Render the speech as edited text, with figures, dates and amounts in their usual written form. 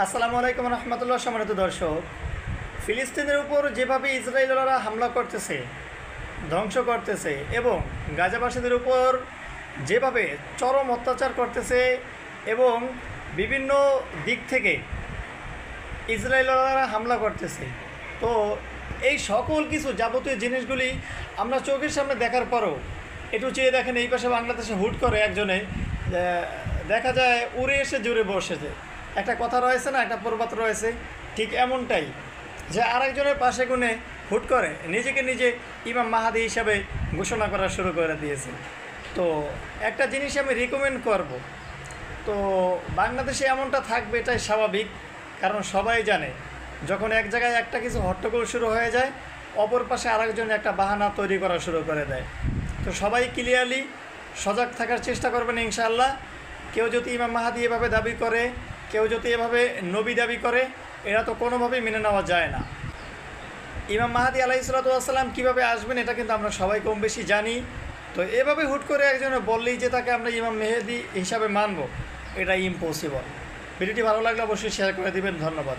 আসসালামু আলাইকুম রহমতুল্লাহ। সম্মানিত দর্শক, ফিলিস্তিনের উপর যেভাবে ইসরায়েলরা হামলা করতেছে, ধ্বংস করতেছে এবং গাজাবাসীদের উপর যেভাবে চরম অত্যাচার করতেছে এবং বিভিন্ন দিক থেকে ইসরায়েলরা হামলা করতেছে, তো এই সকল কিছু যাবতীয় জিনিসগুলি আমরা চোখের সামনে দেখার পরও একটু চেয়ে দেখেন, এই পাশে বাংলাদেশে হুট করে একজনে দেখা যায় উড়ে এসে জুড়ে বসেছে। একটা কথা রয়েছে না, একটা প্রবাদ রয়েছে, ঠিক এমনটাই যে আরেকজনের পাশে গুনে হুট করে নিজেকে নিজে ইমাম মাহাদি হিসাবে ঘোষণা করা শুরু করে দিয়েছে। তো একটা জিনিস আমি রিকমেন্ড করব, তো বাংলাদেশে এমনটা থাকবে এটাই স্বাভাবিক, কারণ সবাই জানে যখন এক জায়গায় একটা কিছু হট্টগোল শুরু হয়ে যায়, অপর পাশে আরেকজন একটা বাহানা তৈরি করা শুরু করে দেয়। তো সবাই ক্লিয়ারলি সজাগ থাকার চেষ্টা করবেন ইনশাআল্লাহ। কেউ যদি ইমাম মাহাদি এভাবে দাবি করে, কেউ যদি এভাবে নবী দাবি করে, এরা তো কোনোভাবেই মেনে নেওয়া যায় না। ইমাম মাহাদি আলাইহিস সালাতু ওয়াস সালাম কীভাবে আসবেন এটা কিন্তু আমরা সবাই কম বেশি জানি। তো এভাবে হুট করে একজনে বললেই যে তাকে আমরা ইমাম মেহেদি হিসাবে মানব, এটা ইম্পসিবল। ভিডিওটি ভালো লাগলে অবশ্যই শেয়ার করে দিবেন। ধন্যবাদ।